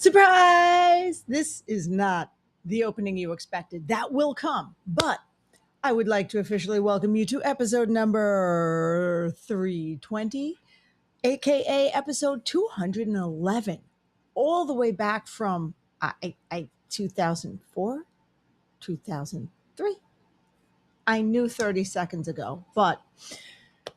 Surprise! This is not the opening you expected. That will come. But I would like to officially welcome you to episode number 320, aka episode 211, all the way back from 2004, 2003. I knew 30 seconds ago, but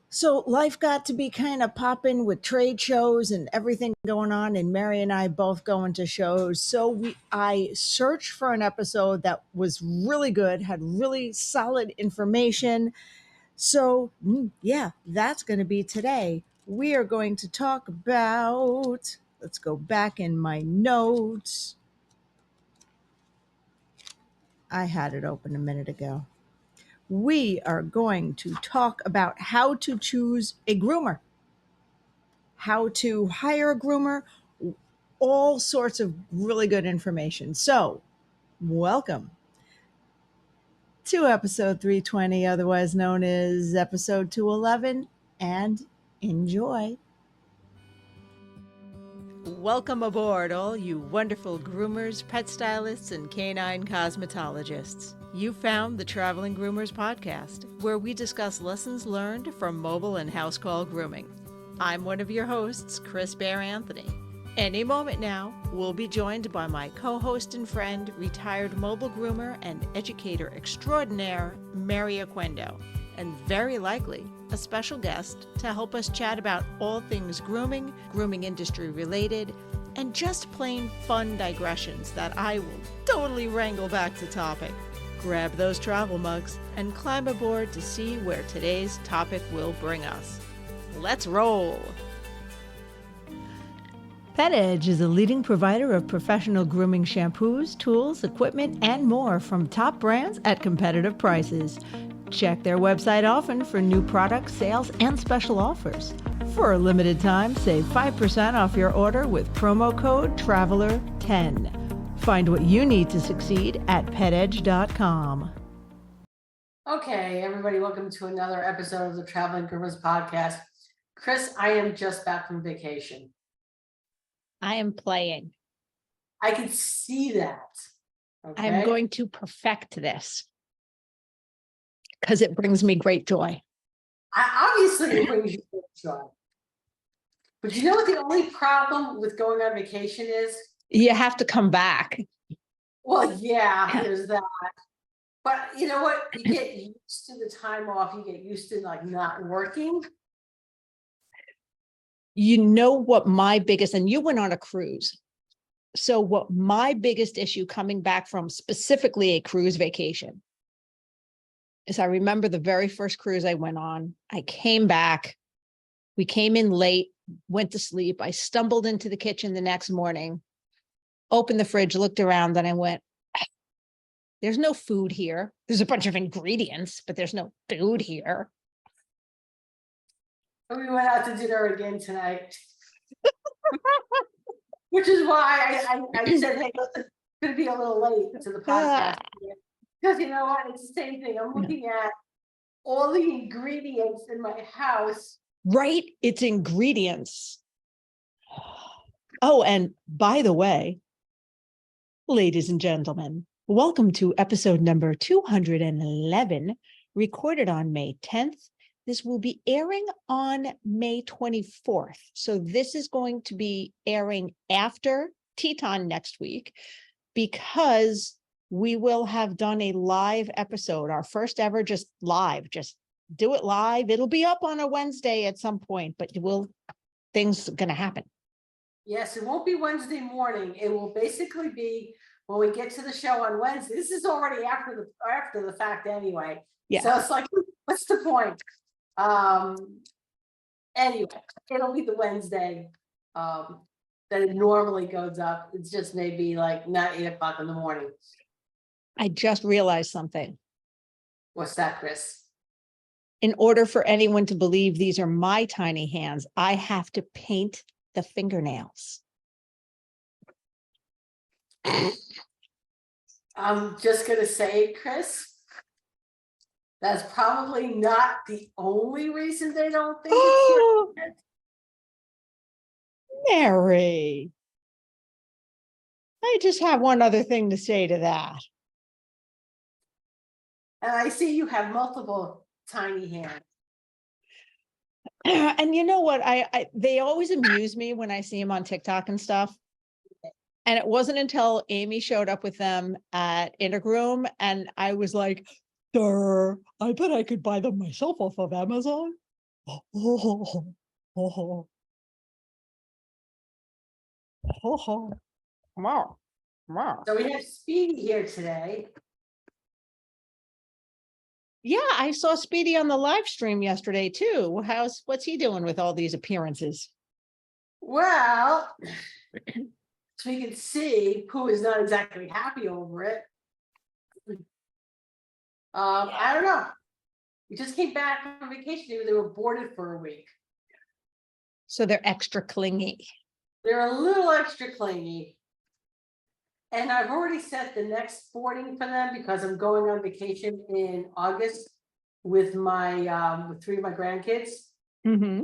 so life got to be kind of popping with trade shows and everything going on, and Mary and I both going to shows. So I searched for an episode that was really good, had really solid information. So yeah, that's going to be today. We are going to talk about. Let's go back in my notes. I had it open a minute ago. We are going to talk about how to choose a groomer, how to hire a groomer, all sorts of really good information. So, welcome to episode 320, otherwise known as episode 211, and enjoy. Welcome aboard, all you wonderful groomers, pet stylists, and canine cosmetologists. You found the Traveling Groomers Podcast, where we discuss lessons learned from mobile and house call grooming. I'm one of your hosts, Chris Bear Anthony. Any moment now, we'll be joined by my co-host and friend, retired mobile groomer and educator extraordinaire, Mary Oquendo, and very likely a special guest to help us chat about all things grooming, grooming industry related, and just plain fun digressions that I will totally wrangle back to topic. Grab those travel mugs and climb aboard to see where today's topic will bring us. Let's roll! Pet Edge is a leading provider of professional grooming shampoos, tools, equipment, and more from top brands at competitive prices. Check their website often for new products, sales, and special offers. For a limited time, save 5% off your order with promo code TRAVELER10. Find what you need to succeed at petedge.com. Okay, everybody, welcome to another episode of the Traveling Groomers Podcast. Chris, I am just back from vacation. I am playing. I can see that. Okay? I'm going to perfect this because it brings me great joy. Obviously, it brings you great joy. But you know what the only problem with going on vacation is? You have to come back. Well, yeah, there's that. But you know what? You get used to the time off. You get used to like not working. You know what my biggest, and you went on a cruise. So what my biggest issue coming back from specifically a cruise vacation is I remember the very first cruise I went on. I came back. We came in late, went to sleep. I stumbled into the kitchen the next morning, opened the fridge, looked around, and I went, there's no food here. There's a bunch of ingredients, but there's no food here. We went out to dinner again tonight. Which is why I said, hey, listen, it's going to be a little late to the podcast. Because you know what? It's the same thing. I'm looking at all the ingredients in my house. Right? It's ingredients. Oh, and by the way, ladies and gentlemen, welcome to episode number 211, recorded on May 10th. This will be airing on May 24th. So this is going to be airing after Teton next week because we will have done a live episode, our first ever just live, just do it live. It'll be up on a Wednesday at some point, but things are going to happen. Yes, it won't be Wednesday morning. It will basically be when we get to the show on Wednesday. This is already after the fact anyway. Yeah. So it's like, what's the point? Anyway, it'll be the Wednesday that it normally goes up. It's just maybe like not 8 o'clock in the morning. I just realized something. What's that, Chris? In order for anyone to believe these are my tiny hands, I have to paint the fingernails. I'm just gonna say, Chris, that's probably not the only reason they don't think it's your head. Mary. I just have one other thing to say to that. And I see you have multiple tiny hands. And you know what? They always amuse me when I see them on TikTok and stuff. And it wasn't until Amy showed up with them at Intergroom, and I was like, "Durr, I bet I could buy them myself off of Amazon." Oh, oh, oh, oh, wow, wow. So we have Speedy here today. Yeah, I saw Speedy on the live stream yesterday too. What's he doing with all these appearances? Well, so we can see Pooh is not exactly happy over it. I don't know. We just came back from vacation. They were boarded for a week. So they're extra clingy. They're a little extra clingy. And I've already set the next boarding for them because I'm going on vacation in August with my with 3 of my grandkids. Mm-hmm.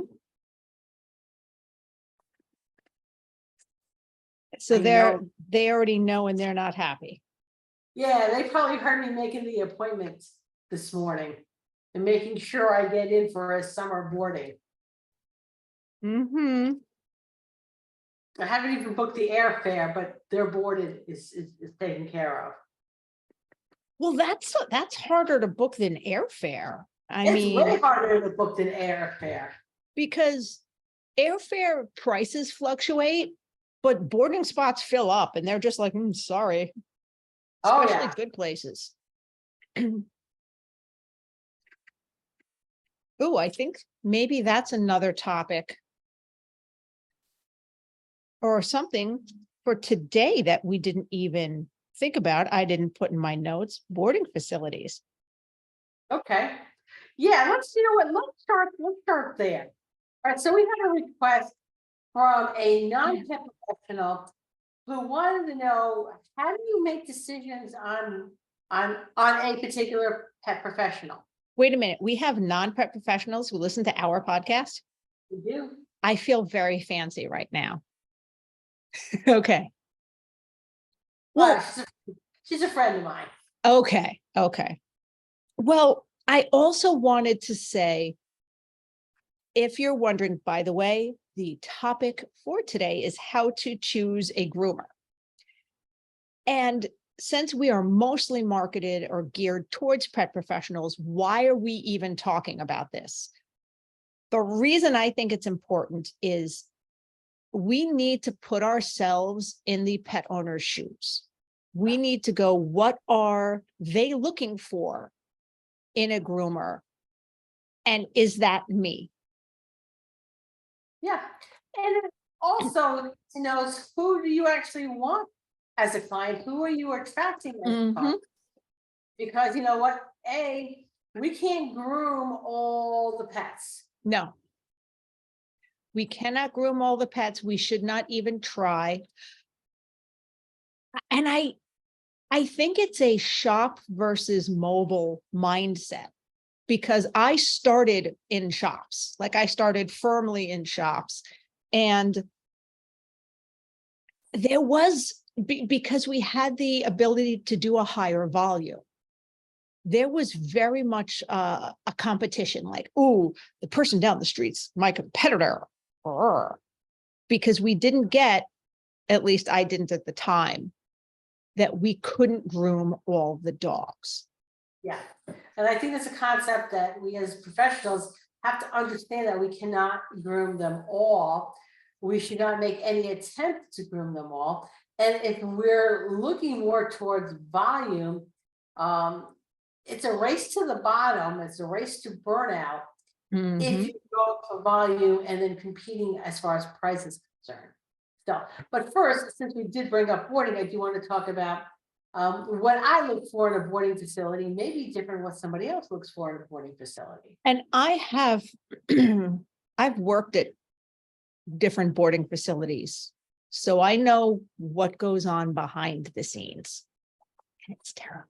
So I know. they already know and they're not happy. Yeah, they probably heard me making the appointment this morning and making sure I get in for a summer boarding. Mm-hmm. I haven't even booked the airfare, but their boarded is taken care of. Well, that's harder to book than airfare. I It's mean, way harder to book than airfare. because airfare prices fluctuate, but boarding spots fill up and they're just like, sorry. Oh, Especially yeah. good places. Oh, I think maybe that's another topic or something for today that we didn't even think about. I didn't put in my notes, boarding facilities. Okay. Yeah, let's start there. All right, so we had a request from a non-pet professional who wanted to know, how do you make decisions on a particular pet professional? Wait a minute. We have non-pet professionals who listen to our podcast. We do. I feel very fancy right now. Okay. Well, She's a friend of mine. okay. Okay. Well, I also wanted to say, if you're wondering, by the way, the topic for today is how to choose a groomer. And since we are mostly marketed or geared towards pet professionals, why are we even talking about this? The reason I think it's important is we need to put ourselves in the pet owner's shoes. We need to go, what are they looking for in a groomer? And is that me? Yeah. And then also to know, who do you actually want as a client? Who are you attracting as a client? Because you know what? We can't groom all the pets. No. We cannot groom all the pets. We should not even try. And I think it's a shop versus mobile mindset, because I started in shops, like I started firmly in shops. And there was, because we had the ability to do a higher volume, there was very much a competition, like, oh, the person down the street's my competitor. Because we didn't get, at least I didn't at the time, that we couldn't groom all the dogs. Yeah. And I think it's a concept that we as professionals have to understand, that we cannot groom them all. We should not make any attempt to groom them all. And if we're looking more towards volume, it's a race to the bottom. It's a race to burnout. If you go for volume and then competing as far as price is concerned. So, but first, since we did bring up boarding, I do want to talk about what I look for in a boarding facility may be different than what somebody else looks for in a boarding facility. And I have, I've worked at different boarding facilities, so I know what goes on behind the scenes. And it's terrifying.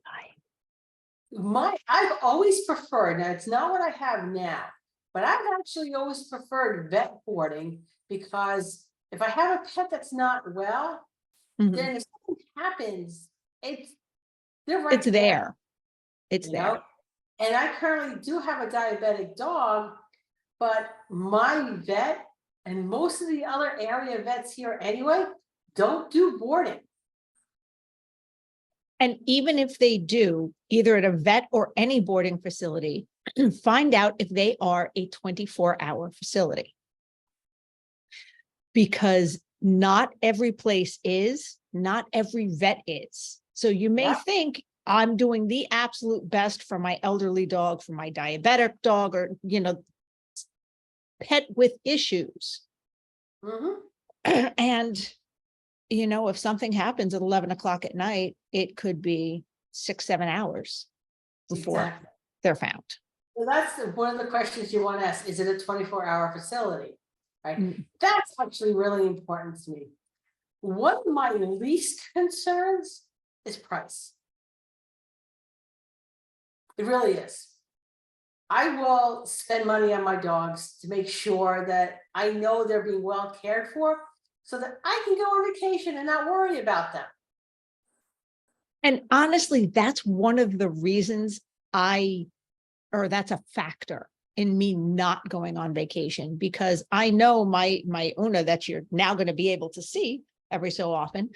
I've always preferred, now it's not what I have now, but I've actually always preferred vet boarding, because if I have a pet that's not well, Mhm. then if something happens, they're right It's there. It's you there. know? And I currently do have a diabetic dog, but my vet and most of the other area vets here anyway, don't do boarding. And even if they do, either at a vet or any boarding facility, find out if they are a 24-hour facility. Because not every place is, not every vet is. So you may Yeah. think I'm doing the absolute best for my elderly dog, for my diabetic dog, or, pet with issues. Mhm. And, if something happens at 11 o'clock at night, it could be 6-7 hours before Exactly. they're found. Well, that's one of the questions you want to ask. Is it a 24-hour facility? Right. Mm. That's actually really important to me. One of my least concerns is price. It really is. I will spend money on my dogs to make sure that I know they're being well cared for so that I can go on vacation and not worry about them. And honestly, that's one of the reasons that's a factor in me not going on vacation, because I know my Una that you're now going to be able to see every so often.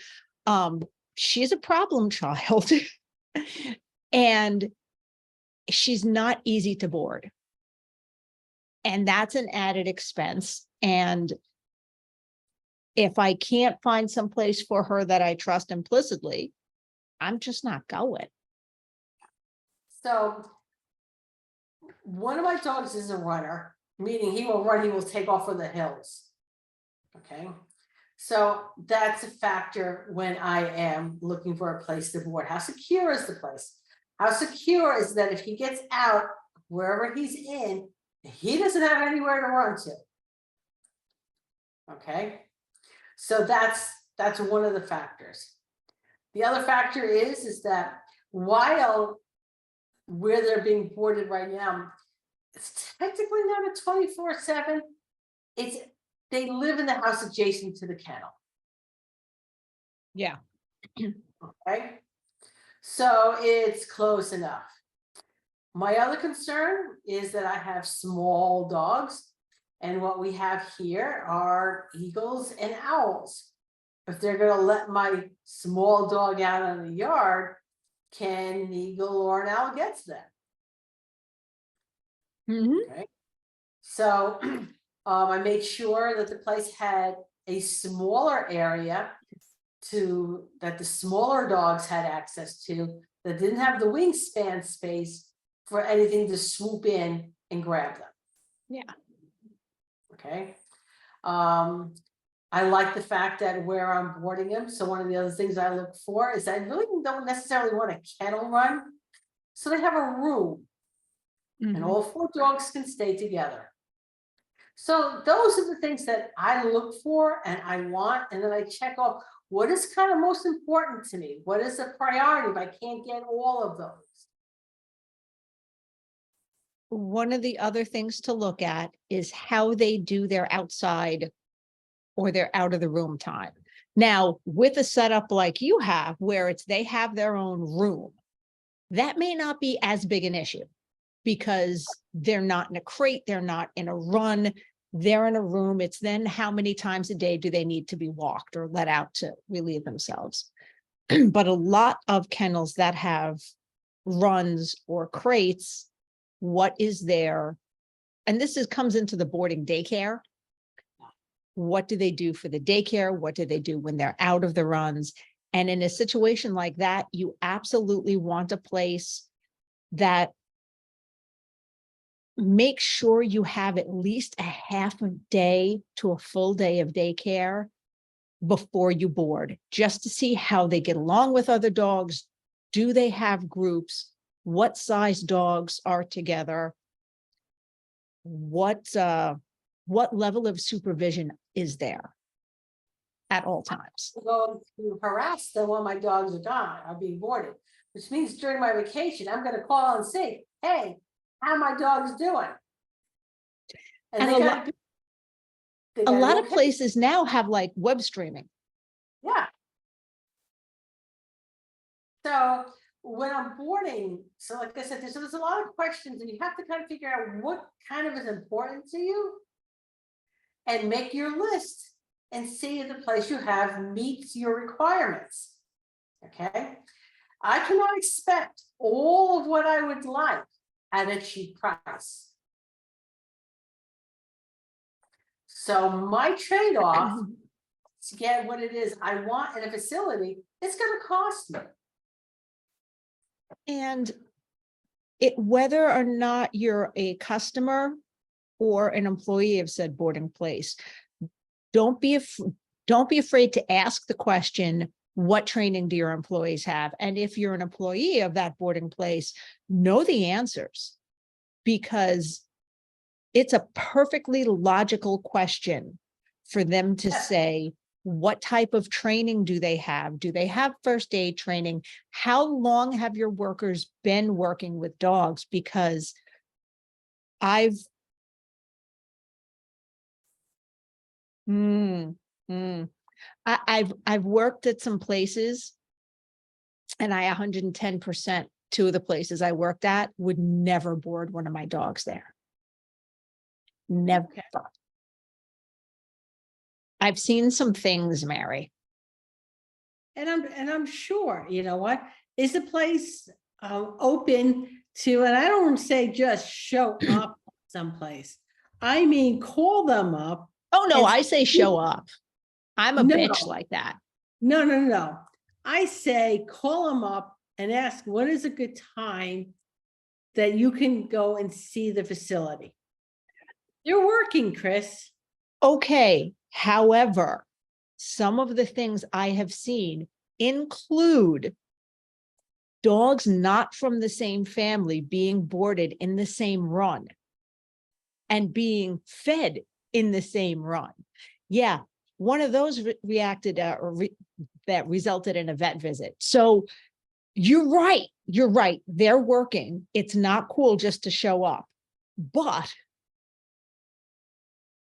She's a problem child and she's not easy to board. And that's an added expense. And if I can't find some place for her that I trust implicitly, I'm just not going. So one of my dogs is a runner, meaning he will run, he will take off on the hills. Okay. So that's a factor when I am looking for a place to board. How secure is the place? How secure is that if he gets out, wherever he's in, he doesn't have anywhere to run to? Okay. So that's one of the factors. The other factor is that while where they're being boarded right now, it's technically not a 24/7. They live in the house adjacent to the kennel. Yeah. Okay. So it's close enough. My other concern is that I have small dogs, and what we have here are eagles and owls. If they're going to let my small dog out on the yard, can an eagle or an owl get to them? Mhm. Okay. So I made sure that the place had a smaller area that the smaller dogs had access to, that didn't have the wingspan space for anything to swoop in and grab them. Yeah. Okay. I like the fact that where I'm boarding them. So one of the other things I look for is I really don't necessarily want a kennel run. So they have a room and Mhm. all 4 dogs can stay together. So those are the things that I look for and I want, and then I check off what is kind of most important to me. What is a priority if I can't get all of those? One of the other things to look at is how they do their outside or their out of the room time. Now, with a setup like you have, where they have their own room, that may not be as big an issue because they're not in a crate, they're not in a run, they're in a room. It's then how many times a day do they need to be walked or let out to relieve themselves? But a lot of kennels that have runs or crates, what is there? And this comes into the boarding daycare. What do they do for the daycare? What do they do when they're out of the runs? And in a situation like that, you absolutely want a place that makes sure you have at least a half a day to a full day of daycare before you board, just to see how they get along with other dogs. Do they have groups? What size dogs are together? What level of supervision is there at all times? I'm going to harass them while my dogs are gone, are being boarded, which means during my vacation, I'm going to call and say, hey, how my dog's doing? And And they a gotta lot, they a gotta be lot of okay. places now have like web streaming. Yeah. So when I'm boarding, so like I said, there's a lot of questions and you have to kind of figure out what kind of is important to you and make your list and see if the place you have meets your requirements. Okay. I cannot expect all of what I would like at a cheap price. So my trade-off to get what it is I want in a facility, it's going to cost me. And whether or not you're a customer or an employee of said boarding place, don't be afraid to ask the question, what training do your employees have? And if you're an employee of that boarding place, know the answers, because it's a perfectly logical question for them to say, what type of training do they have? Do they have first aid training? How long have your workers been working with dogs? Because I've I've worked at some places, and I 110%, two of the places I worked at would never board one of my dogs there. Never. I've seen some things, Mary. And I'm sure, you know what, is the place open to, and I don't want to say just show up someplace. I mean, call them up. Oh, no, and I say show up. I'm a No. bitch like that. No. I say call them up and ask what is a good time that you can go and see the facility. You're working, Chris. Okay. However, some of the things I have seen include dogs not from the same family being boarded in the same run and being fed in the same run. Yeah, one of those that resulted in a vet visit. So you're right. They're working. It's not cool just to show up. But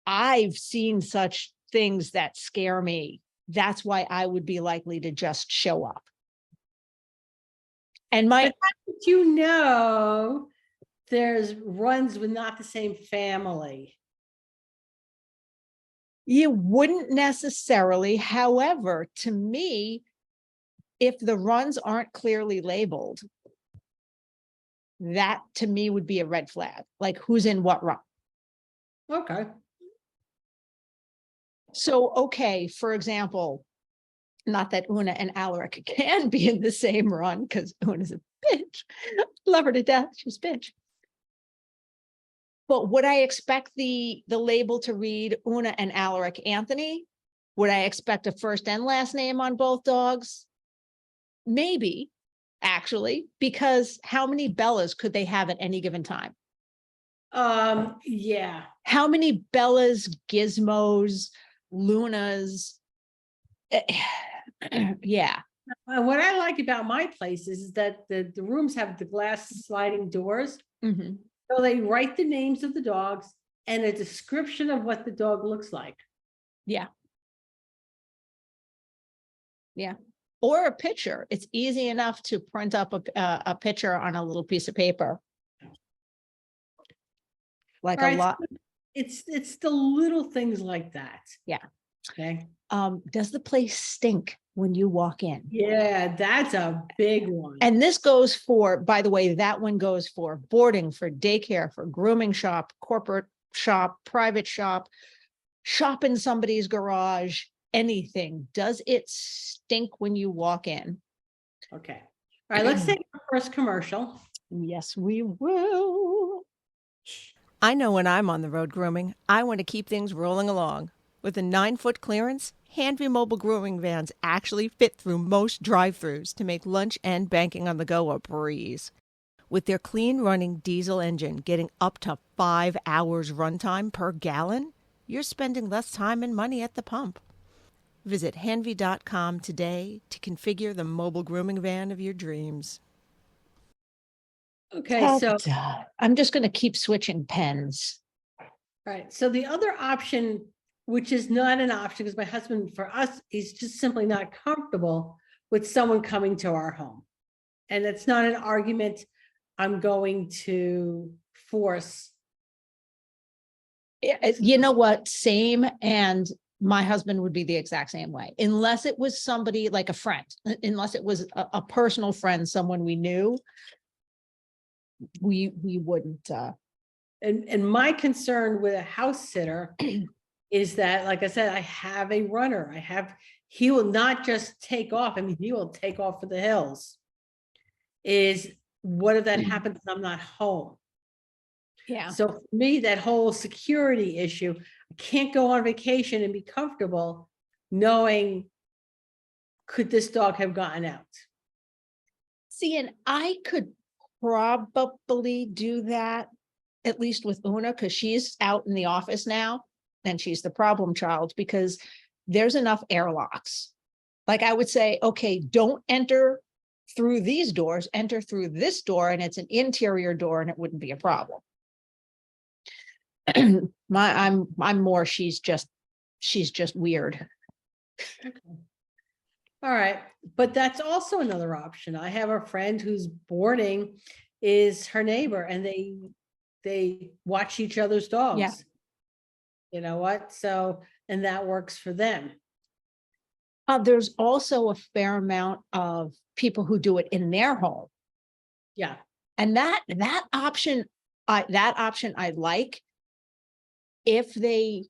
I've seen such things that scare me. That's why I would be likely to just show up. And there's runs with not the same family. You wouldn't necessarily. However, to me, if the runs aren't clearly labeled, that to me would be a red flag. Like, who's in what run? Okay. So, okay, for example, not that Una and Alaric can be in the same run, because Una's a bitch. Love her to death. She's a bitch. But would I expect the label to read Una and Alaric Anthony? Would I expect a first and last name on both dogs? Maybe, actually, because how many Bellas could they have at any given time? Yeah. How many Bellas, Gizmos, Lunas? Yeah. What I like about my place is that the rooms have the glass sliding doors. Mm-hmm. So they write the names of the dogs and a description of what the dog looks like. Yeah. Yeah. Or a picture. It's easy enough to print up a picture on a little piece of paper. Like a lot. It's the little things like that. Yeah. Okay. Does the place stink when you walk in? Yeah, that's a big one. And this goes for, by the way, that one goes for boarding, for daycare, for grooming shop, corporate shop, private shop, shop in somebody's garage, anything. Does it stink when you walk in? Okay. All right, let's take our first commercial. Yes, we will. I know when I'm on the road grooming, I want to keep things rolling along. With a 9-foot clearance, Hanvey mobile grooming vans actually fit through most drive-thrus to make lunch and banking on the go a breeze. With their clean-running diesel engine getting up to 5 hours runtime per gallon, you're spending less time and money at the pump. Visit Hanvey.com today to configure the mobile grooming van of your dreams. Okay, so I'm just going to keep switching pens. All right, so the other option, which is not an option because my husband, for us, he's just simply not comfortable with someone coming to our home. And it's not an argument I'm going to force. You know what? Same. And my husband would be the exact same way, unless it was somebody like a friend, unless it was a personal friend, someone we knew. We wouldn't. And my concern with a house sitter is that, like I said, I have a runner. He will not just take off. I mean, he will take off for the hills. What if that happens and I'm not home? Yeah. So for me, that whole security issue, I can't go on vacation and be comfortable knowing, could this dog have gotten out? See, and I could probably do that, at least with Una, because she's out in the office now and she's the problem child, because there's enough airlocks. Like I would say, okay, don't enter through these doors, enter through this door, and it's an interior door and it wouldn't be a problem. I'm more, she's just weird. Okay. All right. But that's also another option. I have a friend whose boarding is her neighbor, and they watch each other's dogs. Yeah. You know what? So, and that works for them. There's also a fair amount of people who do it in their home. Yeah. And that option I like, if they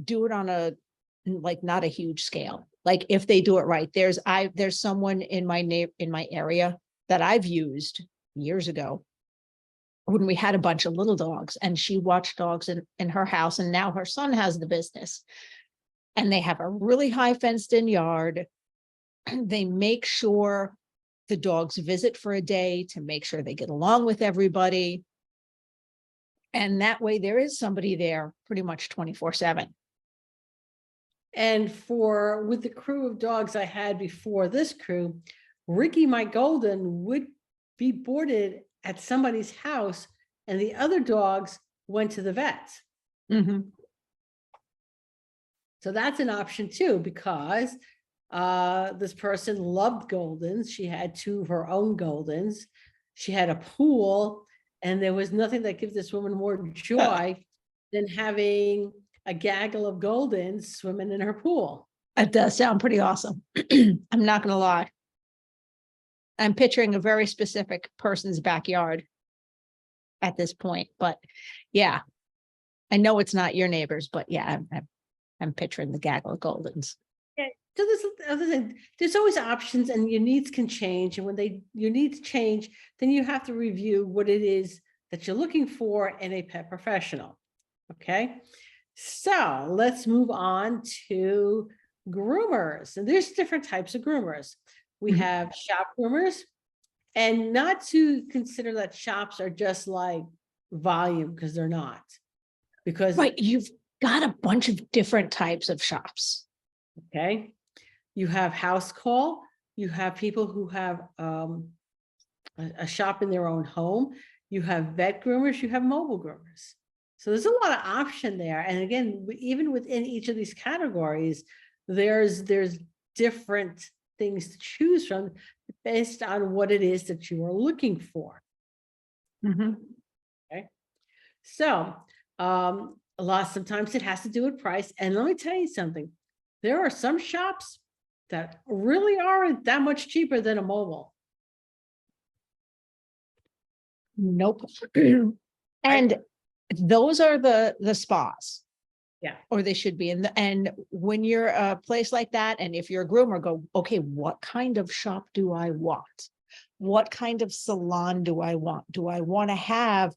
do it on a, like, not a huge scale. Like if they do it right. There's someone in my area that I've used years ago when we had a bunch of little dogs, and she watched dogs in her house, and now her son has the business. And they have a really high fenced in yard. They make sure the dogs visit for a day to make sure they get along with everybody. And that way there is somebody there pretty much 24/7. And with the crew of dogs I had before this crew, Ricky, my golden, would be boarded at somebody's house, and the other dogs went to the vet. Mm-hmm. So that's an option too, because this person loved Goldens. She had 2 of her own Goldens. She had a pool, and there was nothing that gives this woman more joy than having a gaggle of Goldens swimming in her pool. It does sound pretty awesome. I'm not going to lie. I'm picturing a very specific person's backyard at this point, but yeah, I know it's not your neighbors, but yeah, I'm picturing the gaggle of Goldens. Okay. So this other thing, there's always options, and your needs can change. And when your needs change, then you have to review what it is that you're looking for in a pet professional. Okay. So let's move on to groomers. And there's different types of groomers. We have shop groomers, and not to consider that shops are just like volume, because they're not. Because right, you've got a bunch of different types of shops. Okay. You have house call. You have people who have a shop in their own home. You have vet groomers. You have mobile groomers. So there's a lot of option there. And again, even within each of these categories, there's different things to choose from based on what it is that you are looking for. Okay. So sometimes it has to do with price. And let me tell you something. There are some shops that really aren't that much cheaper than a mobile. Nope. And those are the spas. Yeah. Or they should be. And when you're a place like that, and if you're a groomer, go, okay, what kind of shop do I want? What kind of salon do I want? Do I want to have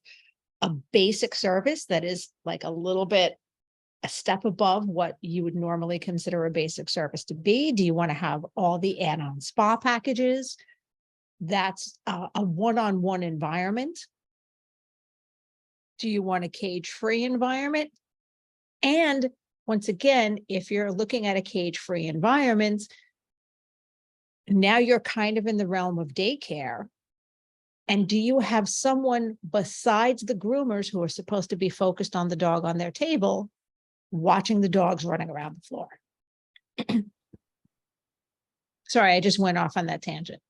a basic service that is like a little bit a step above what you would normally consider a basic service to be? Do you want to have all the add-on spa packages? That's a one-on-one environment. Do you want a cage-free environment? And once again, if you're looking at a cage-free environment, now you're kind of in the realm of daycare. And do you have someone besides the groomers who are supposed to be focused on the dog on their table, watching the dogs running around the floor? Sorry, I just went off on that tangent.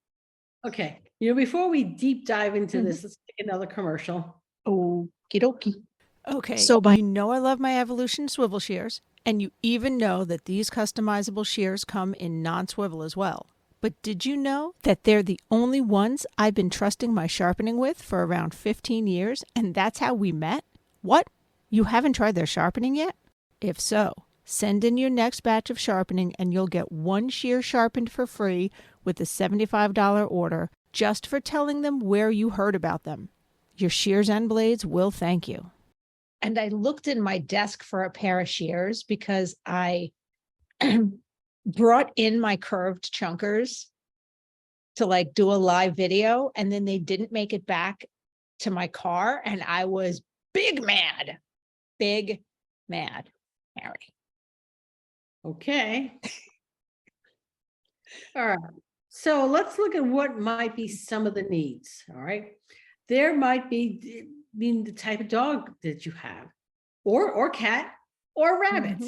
Okay. Before we deep dive into Mhm. this, let's take another commercial. Okie dokie. Okay, So by you know I love my Evolution swivel shears, and you even know that these customizable shears come in non-swivel as well. But did you know that they're the only ones I've been trusting my sharpening with for around 15 years, and that's how we met? What? You haven't tried their sharpening yet? If so, send in your next batch of sharpening and you'll get one shear sharpened for free with a $75 order just for telling them where you heard about them. Your shears and blades will thank you. and I looked in my desk for a pair of shears because I brought in my curved chunkers to like do a live video, and then they didn't make it back to my car, and I was big mad, Harry. Okay. All right. So let's look at what might be some of the needs. All right. There might be the type of dog that you have, or cat, or rabbit,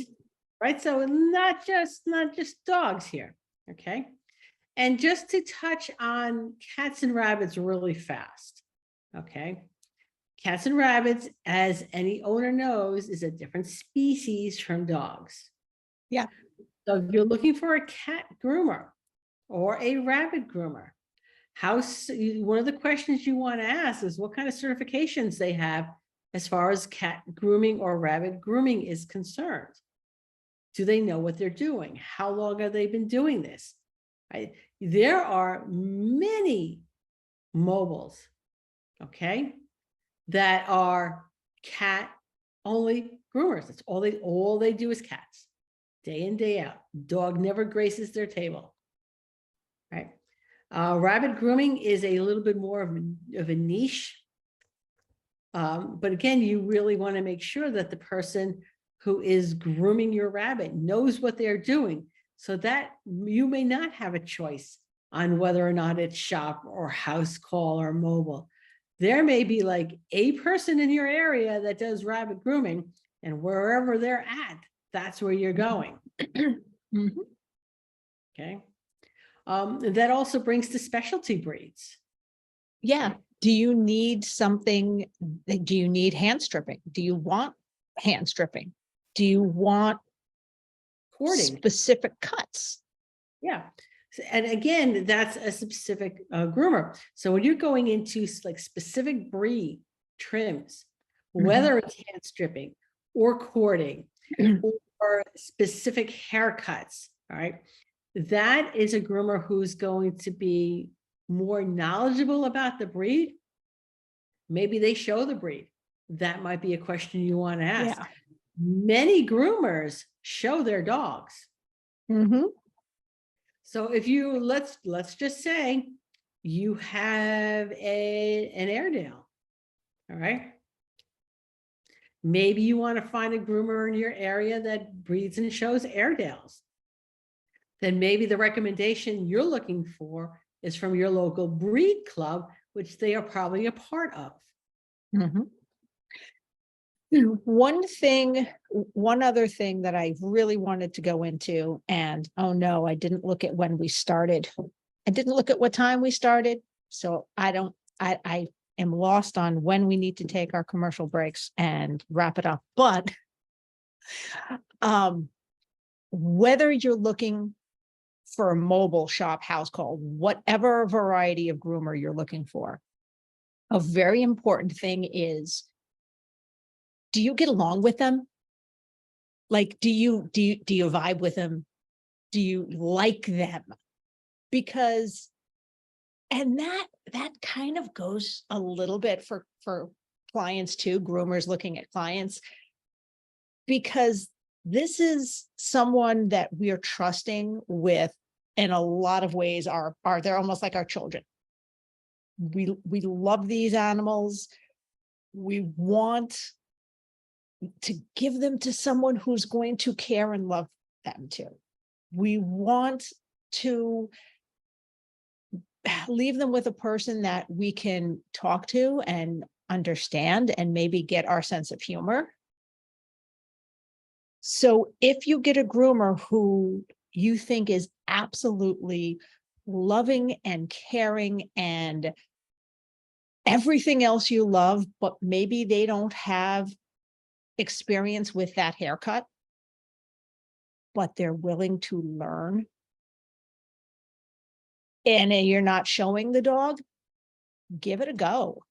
right? So not just dogs here. Okay. And just to touch on cats and rabbits really fast. Okay. Cats and rabbits, as any owner knows, is a different species from dogs. Yeah. So if you're looking for a cat groomer or a rabbit groomer, one of the questions you want to ask is what kind of certifications they have as far as cat grooming or rabbit grooming is concerned. Do they know what they're doing? How long have they been doing this? Right? There are many mobiles, okay, that are cat only groomers. That's all they do is cats, day in, day out. Dog never graces their table, right? Rabbit grooming is a little bit more of a niche. But again, you really want to make sure that the person who is grooming your rabbit knows what they're doing, so that you may not have a choice on whether or not it's shop or house call or mobile. There may be like a person in your area that does rabbit grooming, and wherever they're at, that's where you're going. Okay. That also brings to specialty breeds. Yeah. Do you need something? Do you need hand stripping? Do you want hand stripping? Do you want Porting. specific cuts? Yeah. And again, that's a specific groomer. So when you're going into like specific breed trims, whether it's hand stripping or cording or specific haircuts, all right, that is a groomer who's going to be more knowledgeable about the breed. Maybe they show the breed. That might be a question you want to ask. Yeah. Many groomers show their dogs. So if you let's just say you have an Airedale, all right. Maybe you want to find a groomer in your area that breeds and shows Airedales. Then maybe the recommendation you're looking for is from your local breed club, which they are probably a part of. One other thing that I really wanted to go into, and oh no, I didn't look at when we started. I didn't look at what time we started. So I am lost on when we need to take our commercial breaks and wrap it up. But whether you're looking for a mobile shop, house call, whatever variety of groomer you're looking for, a very important thing is, do you get along with them? Like, do you vibe with them? Do you like them? Because, and that kind of goes a little bit for clients too, groomers looking at clients, because this is someone that we are trusting with, in a lot of ways are they're almost like our children. We love these animals. We want to give them to someone who's going to care and love them too. We want to leave them with a person that we can talk to and understand and maybe get our sense of humor. So if you get a groomer who you think is absolutely loving and caring and everything else you love, but maybe they don't have experience with that haircut, but they're willing to learn, and you're not showing the dog, give it a go.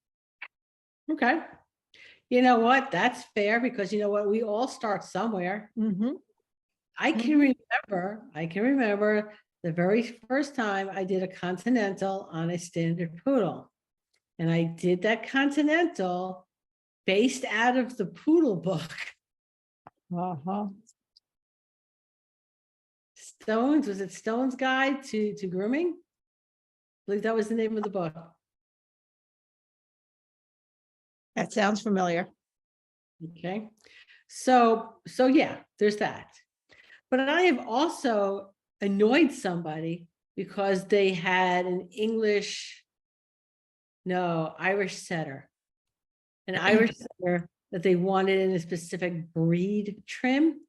Okay. You know what? That's fair because you know what? We all start somewhere. Mm-hmm. I can remember the very first time I did a Continental on a standard poodle. And I did that Continental based out of the poodle book. Uh-huh. Stone's, was it Stone's Guide to Grooming? I believe that was the name of the book. That sounds familiar. Okay. So yeah, there's that. But I have also annoyed somebody because they had an Irish setter. An Irish setter that they wanted in a specific breed trim.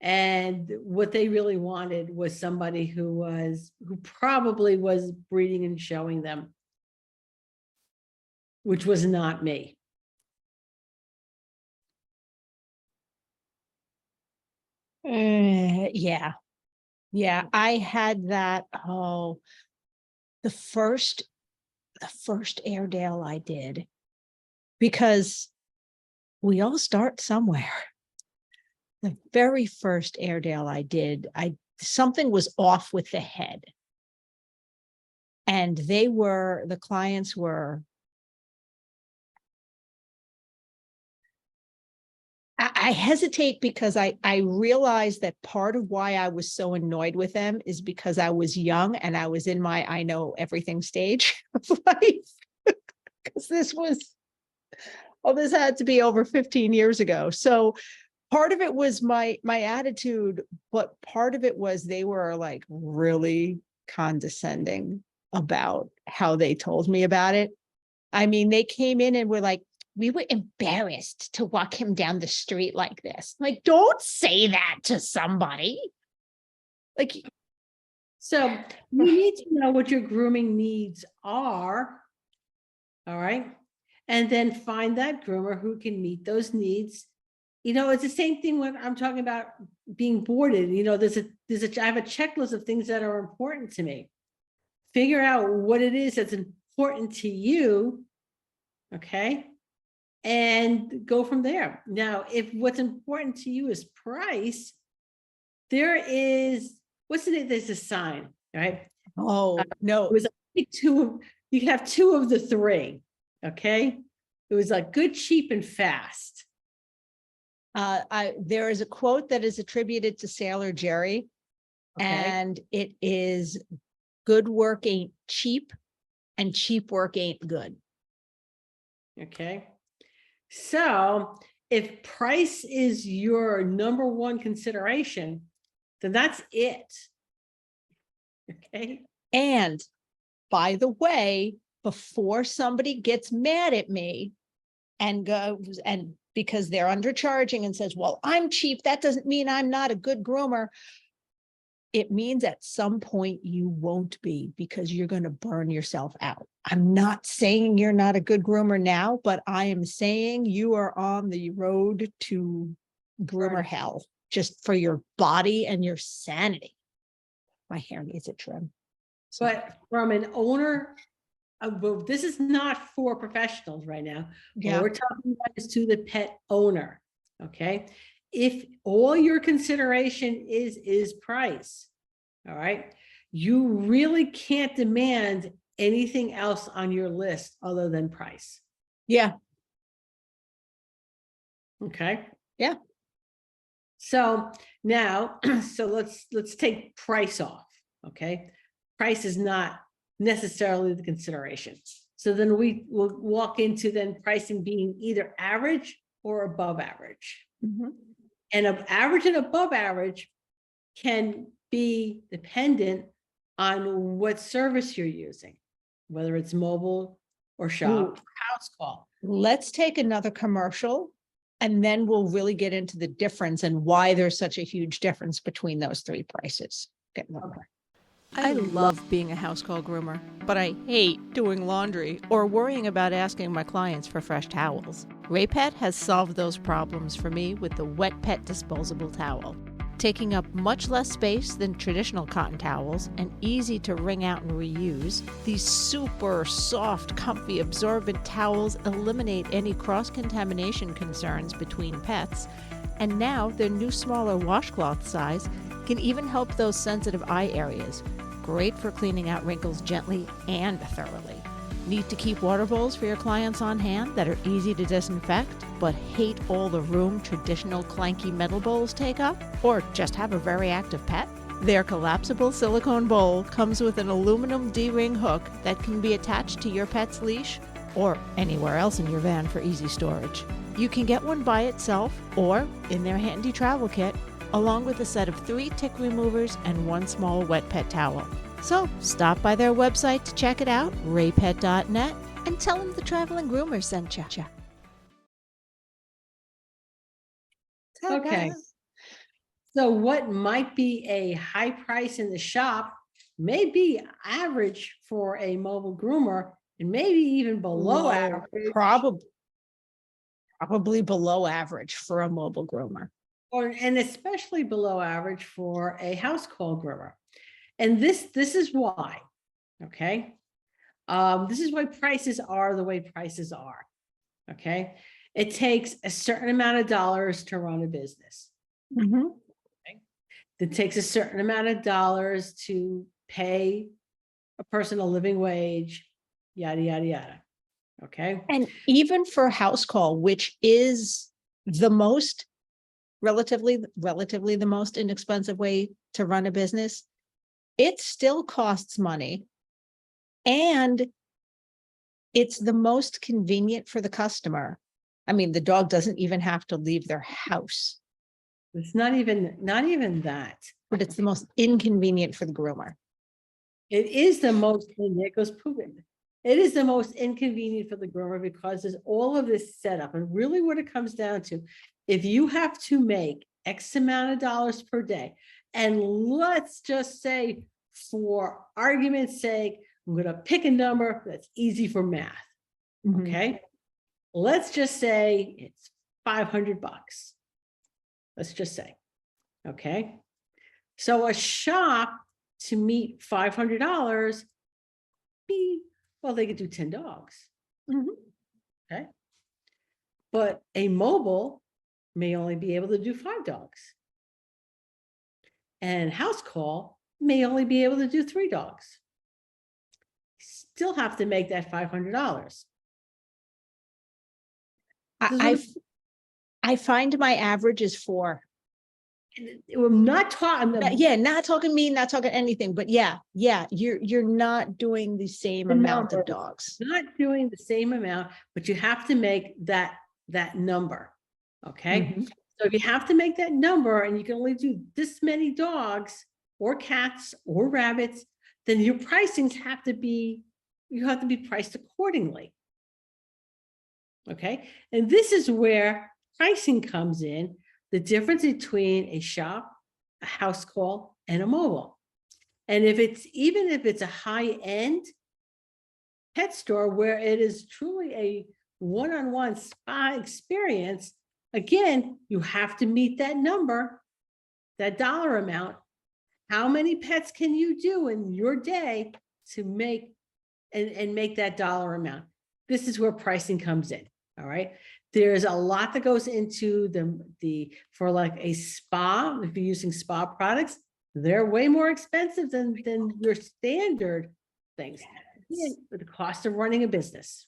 And what they really wanted was somebody who probably was breeding and showing them, which was not me. Yeah. I had that. Oh, the first Airedale I did, because we all start somewhere. The very first Airedale I did, something was off with the head. And the clients were, I hesitate because I realized that part of why I was so annoyed with them is because I was young and I was in my I know everything stage of life. Because this had to be over 15 years ago. So part of it was my attitude, but part of it was they were like really condescending about how they told me about it. I mean, they came in and were like, we were embarrassed to walk him down the street like this. Like, don't say that to somebody. Like, so you need to know what your grooming needs are. All right. And then find that groomer who can meet those needs. You know, it's the same thing when I'm talking about being boarded. You know, I have a checklist of things that are important to me. Figure out what it is that's important to you. Okay. And go from there. Now, if what's important to you is price, there's a sign, right? oh, no. It was like you have two of the three. Okay. It was like good, cheap, and fast. There is a quote that is attributed to Sailor Jerry, and it is, good work ain't cheap and cheap work ain't good. Okay. So if price is your number one consideration, then that's it. Okay. And by the way, before somebody gets mad at me and goes, and because they're undercharging and says, well, I'm cheap, that doesn't mean I'm not a good groomer. It means at some point you won't be, because you're going to burn yourself out. I'm not saying you're not a good groomer now, but I am saying you are on the road to groomer hell, just for your body and your sanity. My hair needs a trim. But from an owner, this is not for professionals right now. Yeah. What we're talking about is to the pet owner. Okay. If all your consideration is price, all right, you really can't demand anything else on your list other than price. Yeah. Okay. Yeah. So now, let's take price off. Okay. Price is not necessarily the consideration. So then we will walk into then pricing being either average or above average. Mm-hmm. And average and above average can be dependent on what service you're using, whether it's mobile or shop or house call. Let's take another commercial, and then we'll really get into the difference and why there's such a huge difference between those three prices. Okay. I love being a house call groomer, but I hate doing laundry or worrying about asking my clients for fresh towels. Raypet has solved those problems for me with the Wet Pet disposable towel. Taking up much less space than traditional cotton towels and easy to wring out and reuse, these super soft, comfy, absorbent towels eliminate any cross-contamination concerns between pets, and now their new smaller washcloth size can even help those sensitive eye areas. Great for cleaning out wrinkles gently and thoroughly. Need to keep water bowls for your clients on hand that are easy to disinfect, but hate all the room traditional clanky metal bowls take up? Or just have a very active pet? Their collapsible silicone bowl comes with an aluminum D-ring hook that can be attached to your pet's leash or anywhere else in your van for easy storage. You can get one by itself or in their handy travel kit, along with a set of 3 tick removers and 1 small wet pet towel. So stop by their website to check it out, raypet.net, and tell them the Traveling Groomers sent you. Okay. So what might be a high price in the shop may be average for a mobile groomer and maybe even below average. Probably below average for a mobile groomer. And especially below average for a house call groomer. And this is why, okay? This is why prices are the way prices are, okay? It takes a certain amount of dollars to run a business. Mm-hmm. Okay? It takes a certain amount of dollars to pay a person a living wage, yada, yada, yada, okay? And even for house call, which is the most relatively the most inexpensive way to run a business, it still costs money, and it's the most convenient for the customer. I mean, the dog doesn't even have to leave their house, It's not even that. but it's the most inconvenient for the groomer. It is the most, and there goes pooping. It is the most inconvenient for the groomer because there's all of this setup. And really what it comes down to, if you have to make X amount of dollars per day, and let's just say for argument's sake, I'm going to pick a number that's easy for math. Mhm. Okay. Let's just say it's $500. Let's just say, okay. So a shop to meet $500, well, they could do 10 dogs. Mhm. Okay. But a mobile may only be able to do 5 dogs. And house call may only be able to do 3 dogs. Still have to make that $500. I find my average is 4. We're not talking. Not talking me, not talking anything, but you're not doing the same amount of dogs. Not doing the same amount, but you have to make that number. Okay. Mhm. So if you have to make that number and you can only do this many dogs or cats or rabbits, then your pricings have to be priced accordingly. Okay. And this is where pricing comes in, the difference between a shop, a house call, and a mobile. And even if it's a high-end pet store where it is truly a one-on-one spa experience, again, you have to meet that number, that dollar amount. How many pets can you do in your day to make and make that dollar amount? This is where pricing comes in. All right. There's a lot that goes into for like a spa. If you're using spa products, they're way more expensive than your standard things. The cost of running a business.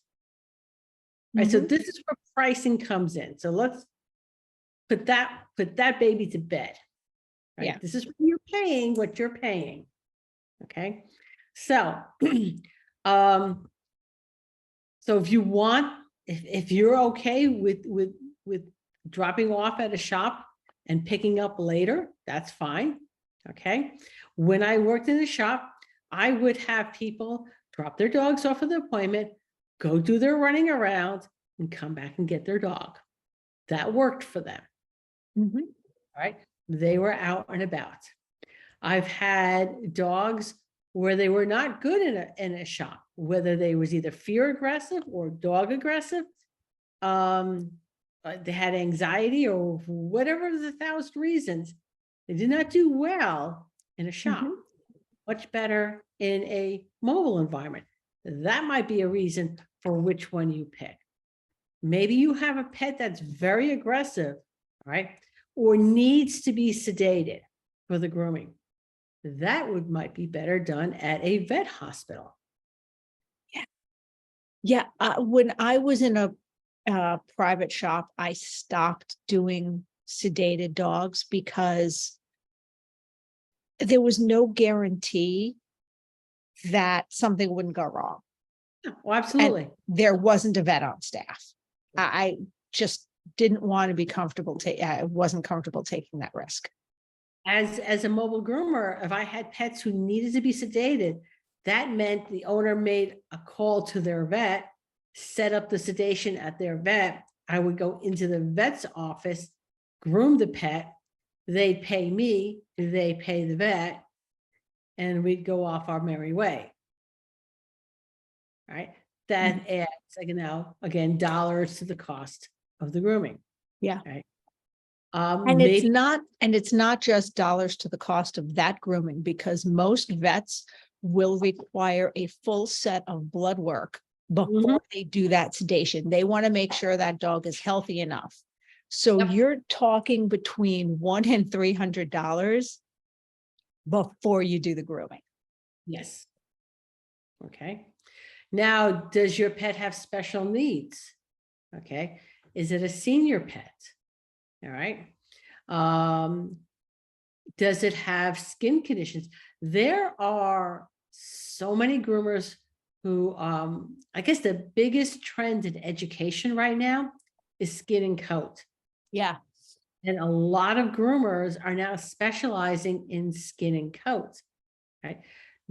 Right. So this is where pricing comes in. So let's put that baby to bed. Right? Yeah. This is what you're paying. Okay. So, so if you want, if you're okay with dropping off at a shop and picking up later, that's fine. Okay. When I worked in the shop, I would have people drop their dogs off at the appointment, go do their running around, and come back and get their dog. That worked for them. Mm-hmm. All right. They were out and about. I've had dogs where they were not good in a shop, whether they was either fear aggressive or dog aggressive. They had anxiety or whatever the thousand reasons. They did not do well in a shop. Mhm. Much better in a mobile environment. That might be a reason for which one you pick. Maybe you have a pet that's very aggressive, right? Or needs to be sedated for the grooming. That might be better done at a vet hospital. Yeah, when I was in a private shop, I stopped doing sedated dogs because there was no guarantee that something wouldn't go wrong. Oh, absolutely. And there wasn't a vet on staff. I just didn't want to be comfortable. I wasn't comfortable taking that risk. As a mobile groomer, if I had pets who needed to be sedated, that meant the owner made a call to their vet, set up the sedation at their vet. I would go into the vet's office, groom the pet. They'd pay me, they pay the vet, and we'd go off our merry way. Right? That adds, again, dollars to the cost of the grooming. Yeah. Right. And it's not just dollars to the cost of that grooming, because most vets will require a full set of blood work before they do that sedation. They want to make sure that dog is healthy enough. So you're talking between $100 and $300 before you do the grooming. Yes. Okay. Now, does your pet have special needs? Okay. Is it a senior pet? All right. Does it have skin conditions? There are so many groomers who, I guess the biggest trend in education right now is skin and coat. Yeah. And a lot of groomers are now specializing in skin and coat, right?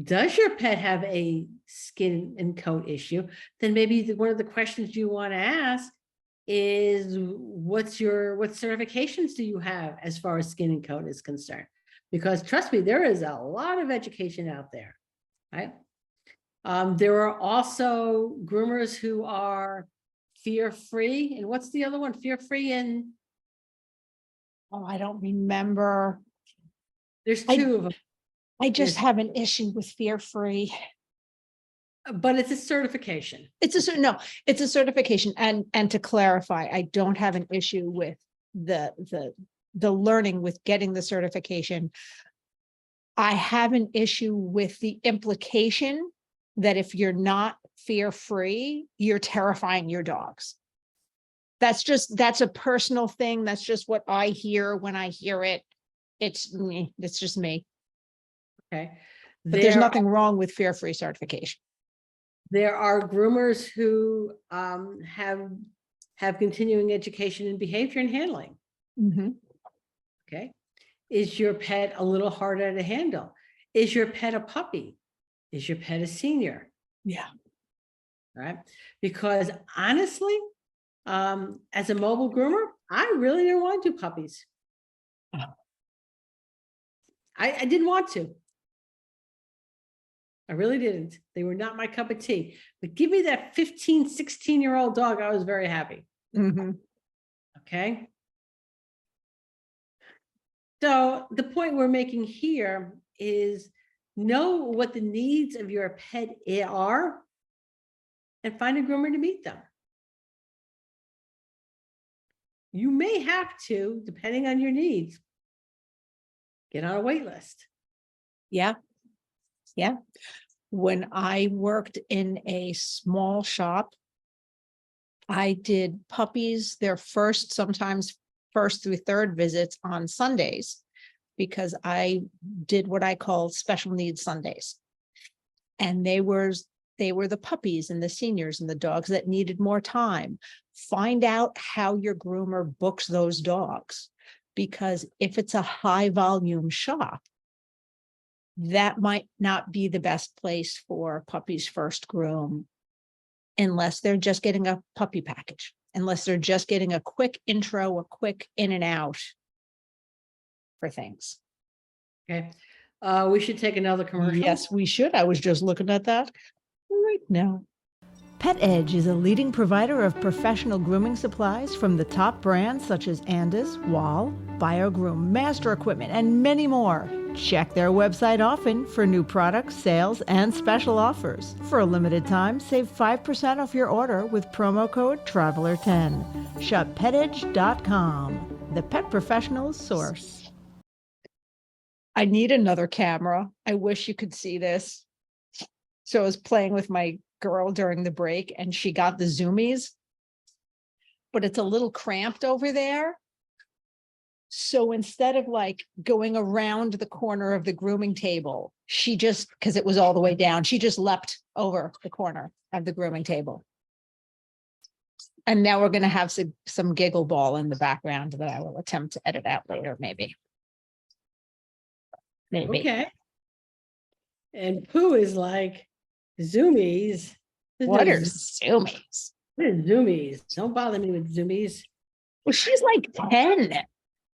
Does your pet have a skin and coat issue? Then maybe one of the questions you want to ask is what certifications do you have as far as skin and coat is concerned? Because trust me, there is a lot of education out there, right? There are also groomers who are fear-free. And what's the other one? Fear-free and... Oh, I don't remember. There's two of them. I just have an issue with fear-free. But it's a certification. It's a certification. And to clarify, I don't have an issue with the learning with getting the certification. I have an issue with the implication that if you're not fear-free, you're terrifying your dogs. That's a personal thing. That's just what I hear when I hear it. It's me. It's just me. Okay. But there's nothing wrong with fear-free certification. There are groomers who have continuing education in behavior and handling. Mm-hmm. Okay. Is your pet a little harder to handle? Is your pet a puppy? Is your pet a senior? Yeah. Right. Because honestly, as a mobile groomer, I really didn't want to do puppies. Oh. I didn't want to. I really didn't. They were not my cup of tea. But give me that 15, 16-year-old dog, I was very happy. Mm-hmm. Okay. So the point we're making here is know what the needs of your pet are and find a groomer to meet them. You may have to, depending on your needs, get on a wait list. Yeah. Yeah. When I worked in a small shop, I did puppies, their sometimes first through third visits on Sundays, because I did what I call special needs Sundays. And they were the puppies and the seniors and the dogs that needed more time. Find out how your groomer books those dogs, because if it's a high volume shop, that might not be the best place for puppies first groom, unless they're just getting a puppy package, unless they're just getting a quick intro, a quick in and out for things. Okay. We should take another commercial. Yes, we should. I was just looking at that right now. Pet Edge is a leading provider of professional grooming supplies from the top brands such as Andis, Wall, BioGroom, Master Equipment, and many more. Check their website often for new products, sales, and special offers. For a limited time, save 5% off your order with promo code TRAVELER10. Shop petedge.com, the pet professional's source. I need another camera. I wish you could see this. So I was playing with my girl during the break and she got the zoomies, but it's a little cramped over there. So instead of like going around the corner of the grooming table, she just, because it was all the way down, she just leapt over the corner of the grooming table. And now we're going to have some giggle ball in the background that I will attempt to edit out later, maybe. Okay. And Pooh is like, zoomies. What are zoomies? What are zoomies? Don't bother me with zoomies. Well, she's like 10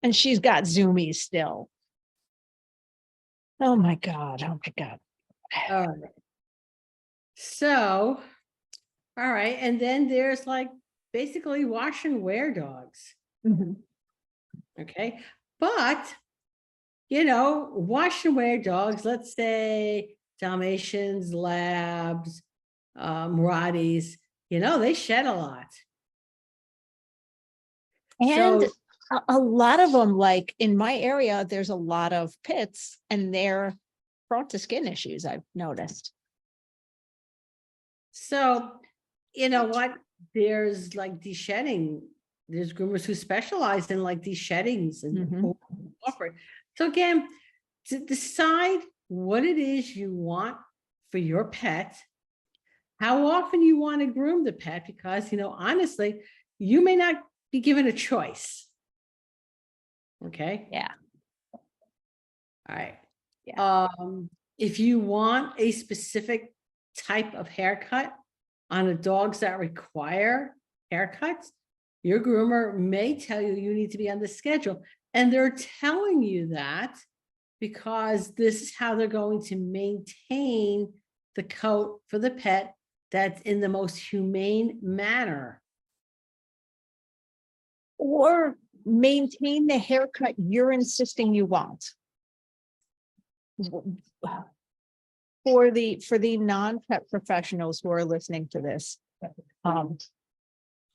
and she's got zoomies still. Oh my God. Oh my God. All right. So, all right. And then there's like basically wash and wear dogs. Mhm. Okay. But, wash and wear dogs, let's say Dalmatians, Labs, Rotties, they shed a lot. And So, a lot of them, like in my area, there's a lot of pits and they're prone to skin issues, I've noticed. So, you know what? There's like de-shedding. There's groomers who specialize in like de-sheddings and Mhm. offer it. So again, to decide what it is you want for your pet, how often you want to groom the pet, because, honestly, you may not be given a choice. Okay. Yeah. All right. Yeah. If you want a specific type of haircut on the dogs that require haircuts, your groomer may tell you you need to be on the schedule. And they're telling you that because this is how they're going to maintain the coat for the pet that's in the most humane manner. Or maintain the haircut you're insisting you want. For the non-pet professionals who are listening to this,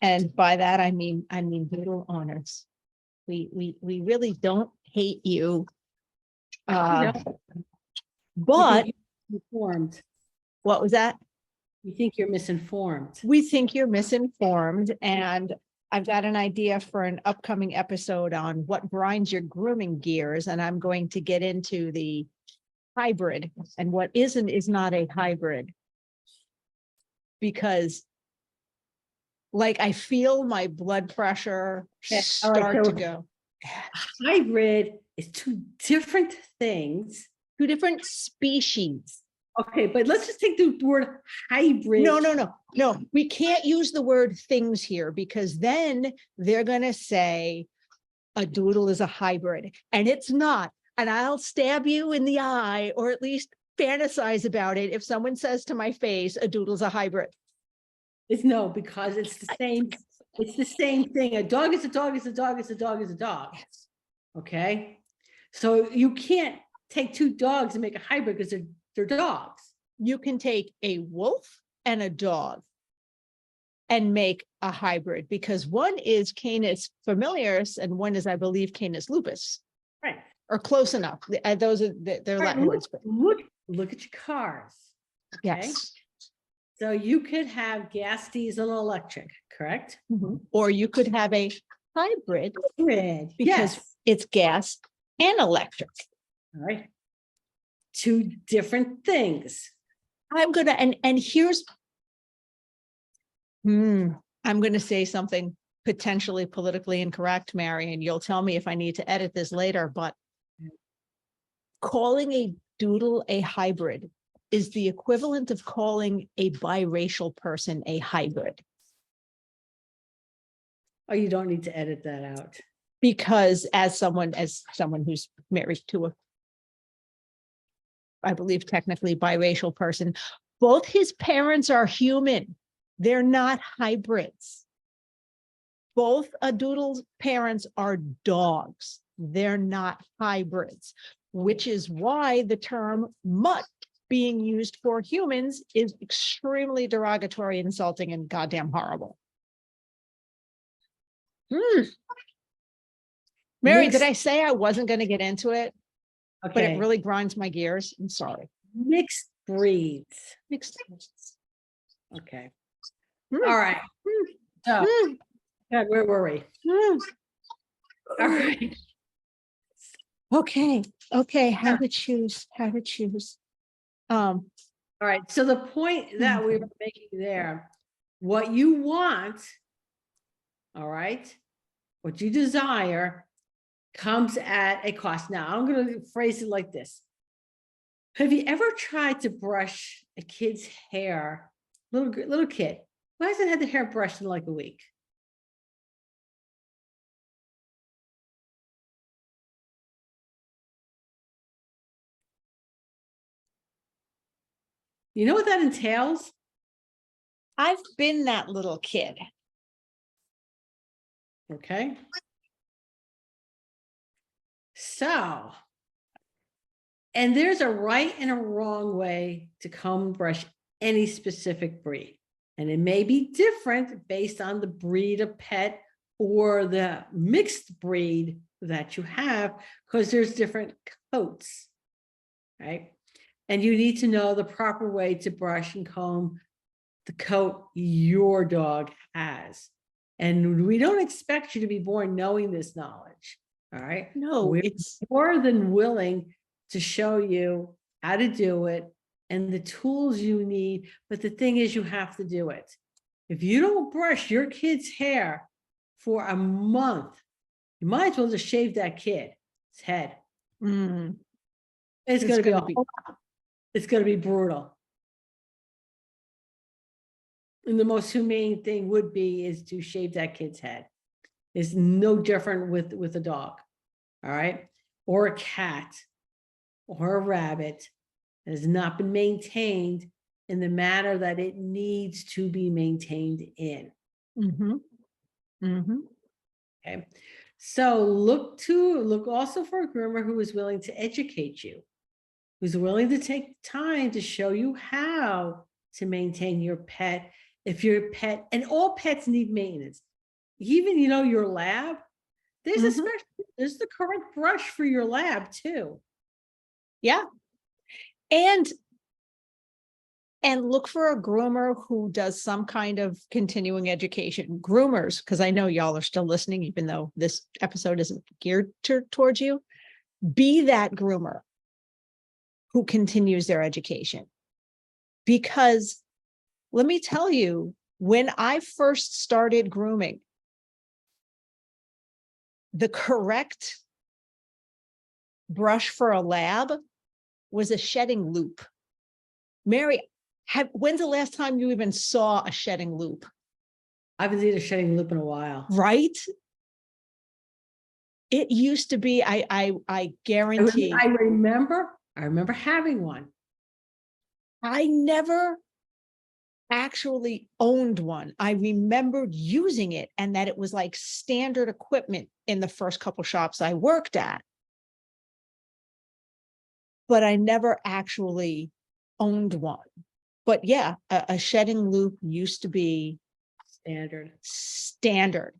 and by that I mean doodle owners. We really don't hate you, but Informed. what was that? You think you're misinformed. We think you're misinformed, and I've got an idea for an upcoming episode on what grinds your grooming gears, and I'm going to get into the hybrid and what is not a hybrid, because like I feel my blood pressure start to go. Hybrid is two different things. Two different species. Okay, but let's just take the word hybrid. No. We can't use the word things here because then they're going to say a doodle is a hybrid and it's not. And I'll stab you in the eye or at least fantasize about it if someone says to my face, a doodle's a hybrid. It's no, because it's the same. It's the same thing. A dog is a dog is a dog is a dog is a dog. Okay. So you can't take two dogs and make a hybrid because they're dogs. You can take a wolf and a dog and make a hybrid because one is Canis familiaris and one is, I believe, Canis lupus. Right. Or close enough. Those are their Latin words. Look at your cars. Okay? Yes. So you could have gas, diesel, electric, correct? Mm-hmm. Or you could have a hybrid because yes, it's gas and electric. All right. Two different things. I'm gonna and here's I'm gonna say something potentially politically incorrect, Mary, and you'll tell me if I need to edit this later, but calling a doodle a hybrid is the equivalent of calling a biracial person a hybrid. Oh, you don't need to edit that out. Because as someone who's married to I believe, technically biracial person. Both his parents are human. They're not hybrids. Both a doodle's parents are dogs. They're not hybrids, which is why the term mutt being used for humans is extremely derogatory, insulting, and goddamn horrible. Mary, did I say I wasn't going to get into it? Okay. But it really grinds my gears. I'm sorry. Mixed breeds. Mixed breeds. Okay. All right. So, God, where were we? All right. Okay. How to choose. All right. So the point that we were making there, what you want, all right, what you desire comes at a cost. Now, I'm going to phrase it like this. Have you ever tried to brush a kid's hair, little kid, who hasn't had the hair brushed in like a week? You know what that entails? I've been that little kid. Okay. So, and there's a right and a wrong way to comb brush any specific breed. And it may be different based on the breed of pet or the mixed breed that you have, because there's different coats, right? And you need to know the proper way to brush and comb the coat your dog has. And we don't expect you to be born knowing this knowledge. All right. No, we're it's more than willing to show you how to do it and the tools you need. But the thing is, you have to do it. If you don't brush your kid's hair for a month, you might as well just shave that kid's head. It's going to be it's going to be brutal. And the most humane thing would be is to shave that kid's head. It's no different with a dog, all right? Or a cat or a rabbit that has not been maintained in the manner that it needs to be maintained in. Okay. So look also for a groomer who is willing to educate you, who's willing to take time to show you how to maintain your pet. If your pet, and all pets need maintenance, even, your lab, there's there's the correct brush for your lab too. Yeah. And look for a groomer who does some kind of continuing education. Groomers, because I know y'all are still listening, even though this episode isn't geared towards you. Be that groomer who continues their education. Because let me tell you, when I first started grooming, the correct brush for a lab was a shedding loop. Mary, when's the last time you even saw a shedding loop? I haven't seen a shedding loop in a while. Right? It used to be, I guarantee. I remember having one. I never actually owned one. I remembered using it and that it was like standard equipment in the first couple shops I worked at. But I never actually owned one. But yeah, a shedding loop used to be standard.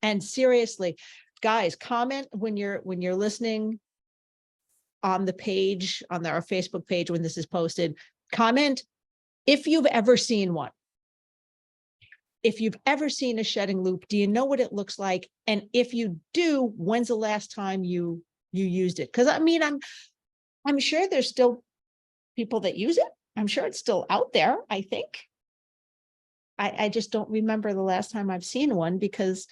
And seriously, guys, comment when you're listening on the page, on our Facebook page when this is posted. Comment if you've ever seen one. If you've ever seen a shedding loop, do you know what it looks like? And if you do, when's the last time you used it? Because I mean, I'm sure there's still people that use it. I'm sure it's still out there, I think. I just don't remember the last time I've seen one because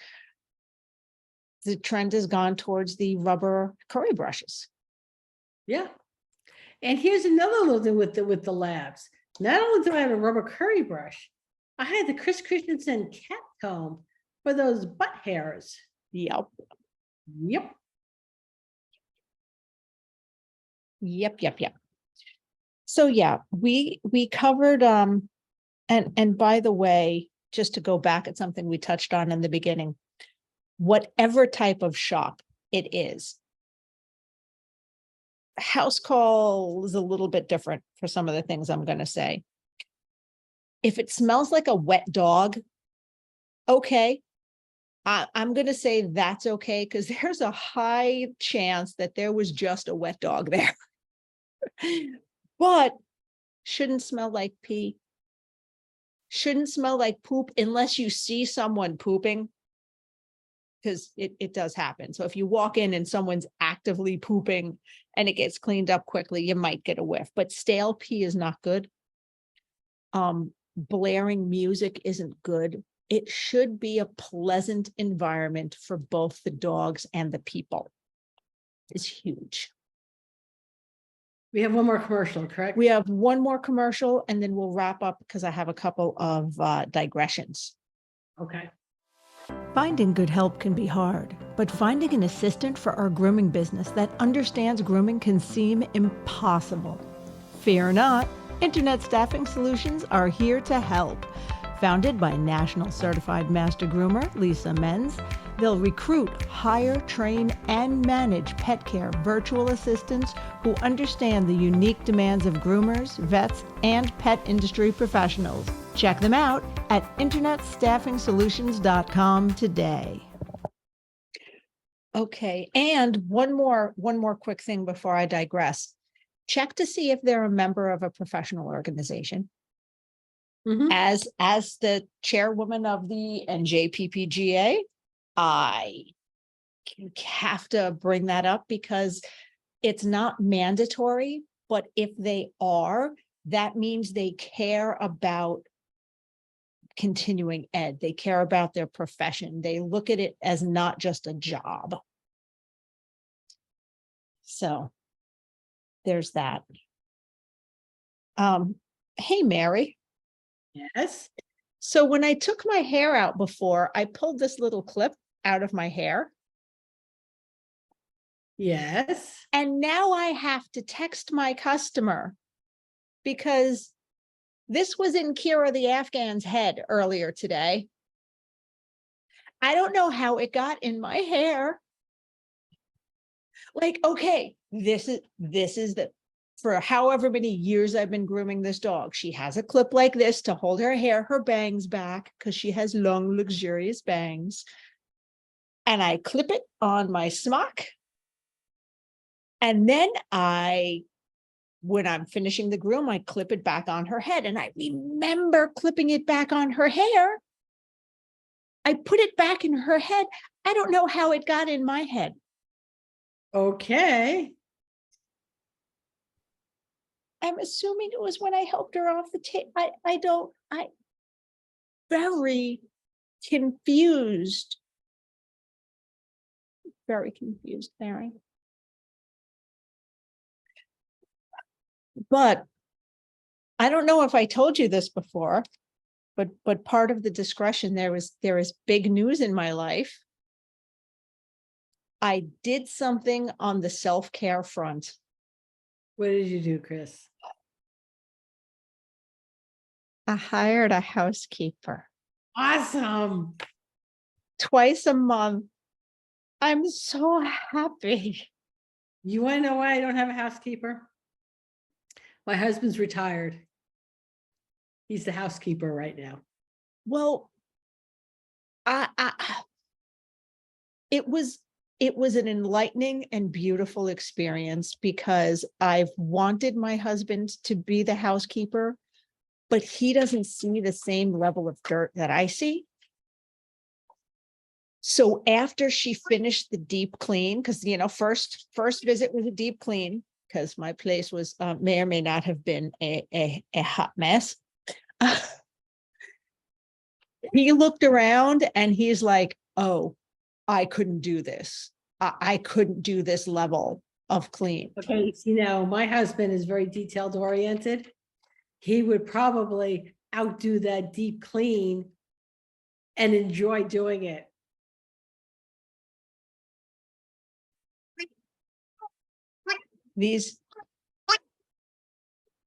the trend has gone towards the rubber curry brushes. Yeah. And here's another little thing with the labs. Not only do I have a rubber curry brush, I had the Chris Christensen cat comb for those butt hairs. Yep. So yeah, we covered and by the way, just to go back at something we touched on in the beginning, whatever type of shop it is, house call is a little bit different for some of the things I'm going to say. If it smells like a wet dog, okay, I'm going to say that's okay, because there's a high chance that there was just a wet dog there. But shouldn't smell like pee. Shouldn't smell like poop unless you see someone pooping, because it does happen. So if you walk in and someone's actively pooping and it gets cleaned up quickly, you might get a whiff. But stale pee is not good. Blaring music isn't good. It should be a pleasant environment for both the dogs and the people. It's huge. We have one more commercial, correct? We have one more commercial and then we'll wrap up because I have a couple of digressions. Okay. Finding good help can be hard, but finding an assistant for our grooming business that understands grooming can seem impossible. Fear not, Internet Staffing Solutions are here to help. Founded by National Certified Master Groomer Lisa Menz, they'll recruit, hire, train, and manage pet care virtual assistants who understand the unique demands of groomers, vets, and pet industry professionals. Check them out at internetstaffingsolutions.com today. Okay, and one more quick thing before I digress. Check to see if they're a member of a professional organization. Mhm. As the chairwoman of the NJPPGA, I have to bring that up because it's not mandatory, but if they are, that means they care about continuing ed. They care about their profession. They look at it as not just a job. So there's that. Hey, Mary. Yes. So when I took my hair out before, I pulled this little clip out of my hair. Yes. And now I have to text my customer because this was in Kira the Afghan's head earlier today. I don't know how it got in my hair. Like, okay, this is the, for however many years I've been grooming this dog, she has a clip like this to hold her hair, her bangs back, because she has long, luxurious bangs. And I clip it on my smock. And then when I'm finishing the groom, I clip it back on her head. And I remember clipping it back on her hair. I put it back in her head. I don't know how it got in my head. Okay. I'm assuming it was when I helped her off the tape. I very confused. Very confused, Mary. But I don't know if I told you this before, but part of the discretion, there is big news in my life. I did something on the self-care front. What did you do, Chris? I hired a housekeeper Awesome. twice a month. I'm so happy. You want to know why I don't have a housekeeper? My husband's retired. He's the housekeeper right now. Well, it was an enlightening and beautiful experience because I've wanted my husband to be the housekeeper, but he doesn't see the same level of dirt that I see. So after she finished the deep clean, because first visit was a deep clean, because my place was may or may not have been a hot mess. He looked around and he's like, oh, I couldn't do this. I couldn't do this level of clean. Okay, my husband is very detailed oriented. He would probably outdo that deep clean and enjoy doing it. These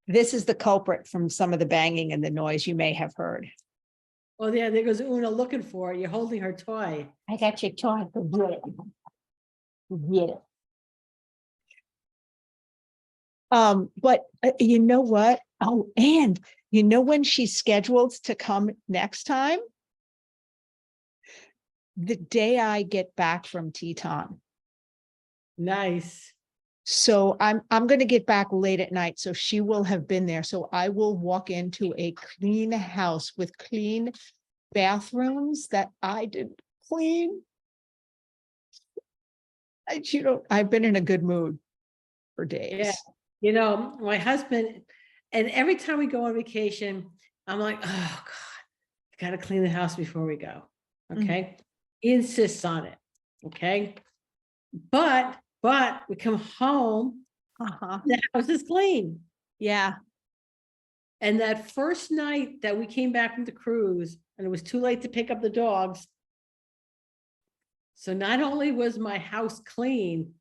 This is the culprit from some of the banging and the noise you may have heard. Oh, yeah, there goes Una looking for it. You're holding her toy. I got your toy. Get it. Get it. But you know what? Oh, and you know when she's scheduled to come next time? The day I get back from Teton. Nice. So I'm going to get back late at night, so she will have been there. So I will walk into a clean house with clean bathrooms that I didn't clean. I've been in a good mood for days. Yeah. You know, my husband, and every time we go on vacation, I'm like, oh God, I gotta clean the house before we go. Okay. He insists on it. Okay. But we come home, the house is clean. Yeah. And that first night that we came back from the cruise and it was too late to pick up the dogs. So not only was my house clean,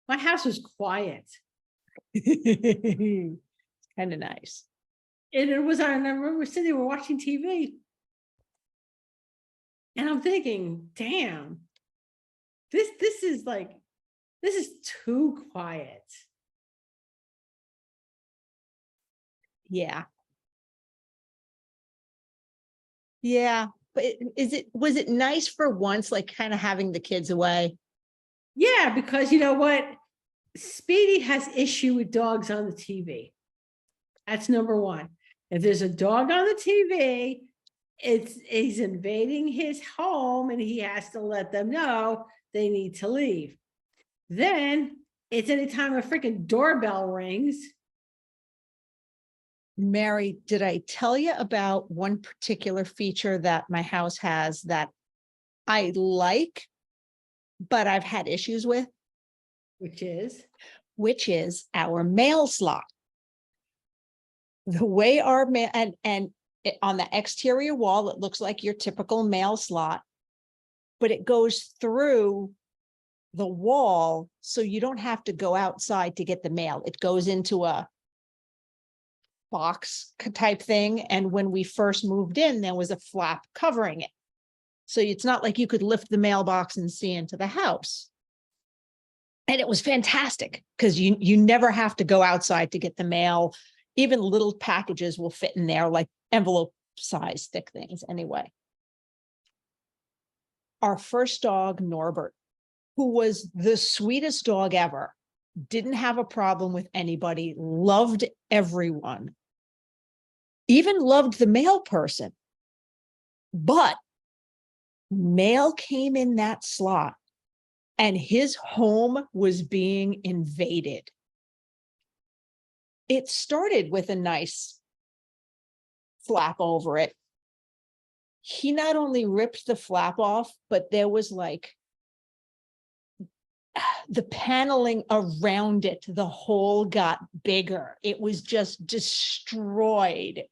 my house was quiet. Kind of nice. And it was, I remember sitting there, we're watching TV. And I'm thinking, damn, this is too quiet. Yeah. Yeah. But was it nice for once, like kind of having the kids away? Yeah, because you know what? Speedy has issue with dogs on the TV. That's number one. If there's a dog on the TV, he's invading his home and he has to let them know they need to leave. Then it's anytime a freaking doorbell rings. Mary, did I tell you about one particular feature that my house has that I like, but I've had issues with? Which is our mail slot. The way our mail and on the exterior wall, it looks like your typical mail slot, but it goes through the wall, so you don't have to go outside to get the mail. It goes into a box type thing. And when we first moved in, there was a flap covering it. So it's not like you could lift the mailbox and see into the house. And it was fantastic because you never have to go outside to get the mail. Even little packages will fit in there, like envelope size thick things anyway. Our first dog, Norbert, who was the sweetest dog ever, didn't have a problem with anybody, loved everyone, even loved the mail person. But mail came in that slot and his home was being invaded. It started with a nice flap over it. He not only ripped the flap off, but there was like the paneling around it, the hole got bigger. It was just destroyed.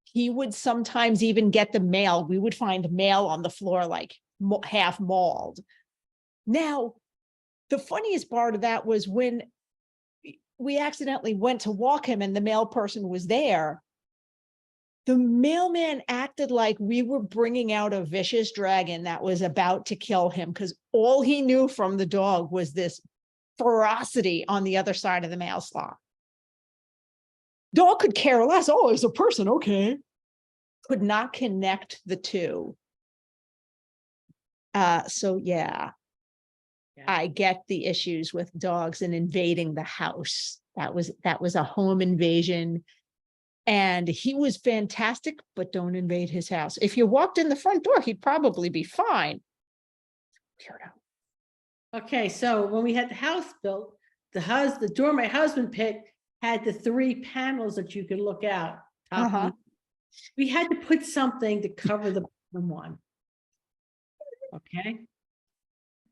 He would sometimes even get the mail. We would find mail on the floor, like half mauled. Now, the funniest part of that was when we accidentally went to walk him and the mail person was there. The mailman acted like we were bringing out a vicious dragon that was about to kill him, because all he knew from the dog was this ferocity on the other side of the mail slot. Dog could care less. Oh, it's a person. Okay. Could not connect the two. So yeah, I get the issues with dogs and invading the house. That was a home invasion. And he was fantastic, but don't invade his house. If you walked in the front door, he'd probably be fine. okay. So when we had the house built, the door my husband picked had the 3 panels that you could look out. We had to put something to cover the bottom one. Okay.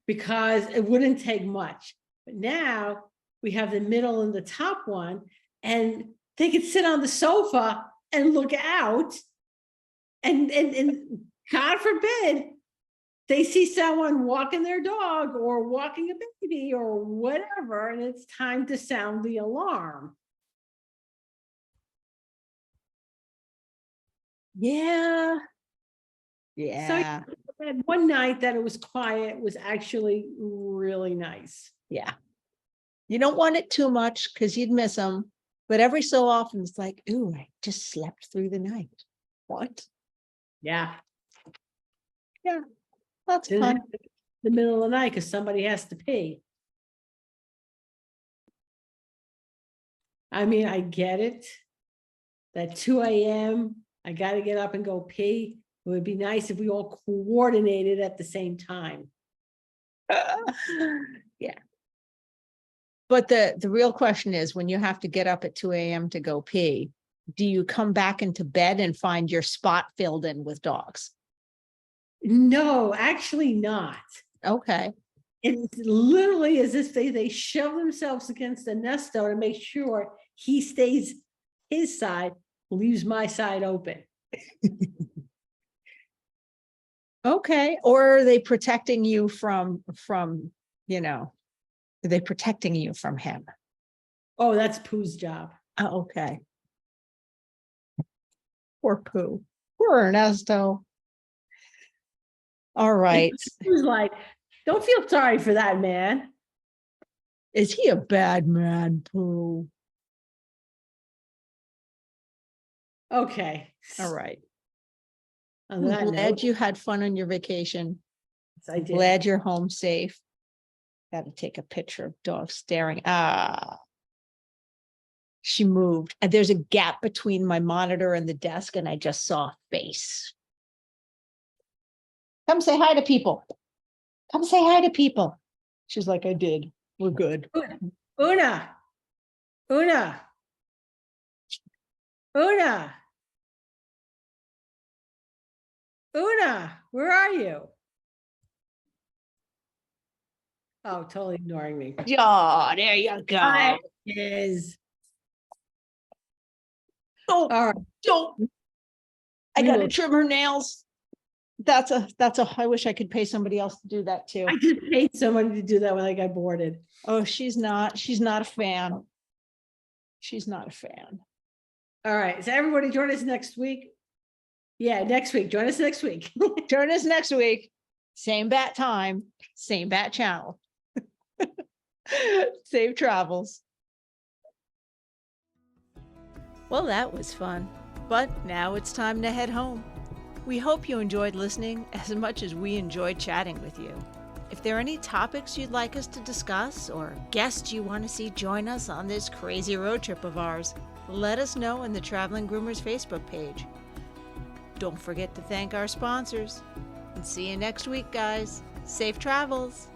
Because it wouldn't take much. But now we have the middle and the top one, and they could sit on the sofa and look out. And God forbid they see someone walking their dog or walking a baby or whatever, and it's time to sound the alarm. Yeah. So Yeah. that one night that it was quiet was actually really nice. Yeah. You don't want it too much because you'd miss them. But every so often it's like, ooh, I just slept through the night. What? Yeah. That's Didn't fun. have to- the middle of the night because somebody has to pee. I mean, I get it. That 2 a.m., I got to get up and go pee. It would be nice if we all coordinated at the same time. Yeah. But the real question is, when you have to get up at 2 a.m. to go pee, do you come back into bed and find your spot filled in with dogs? No, actually not. Okay. It's literally as if they shove themselves against the nesto to make sure he stays his side, leaves my side open. Okay. Or are they protecting you from, are they protecting you from him? Oh, that's Pooh's job. Oh, okay. Poor Pooh. Poor Ernesto. All right. Pooh's like, don't feel sorry for that man. Is he a bad man, Pooh? Okay. All right. On I'm that glad note, you had fun on your vacation. I did. Glad you're home safe. Got to take a picture of dog staring. Ah, she moved. And there's a gap between my monitor and the desk, and I just saw a face. Come say hi to people. Come say hi to people. She's like, I did. We're good. Una. Una. Una. Una, where are you? Oh, totally ignoring me. Yeah, there you go. Hi, is. Oh, All right. don't. I got to trim her nails. I wish I could pay somebody else to do that too. I just paid someone to do that when I got boarded. Oh, she's not a fan. She's not a fan. All right. So everybody join us next week. Yeah, next week. Join us next week. Join us next week. Same bat time, same bat channel. Safe travels. Well, that was fun. But now it's time to head home. We hope you enjoyed listening as much as we enjoyed chatting with you. If there are any topics you'd like us to discuss or guests you want to see join us on this crazy road trip of ours, let us know in the Traveling Groomers Facebook page. Don't forget to thank our sponsors. And see you next week, guys. Safe travels.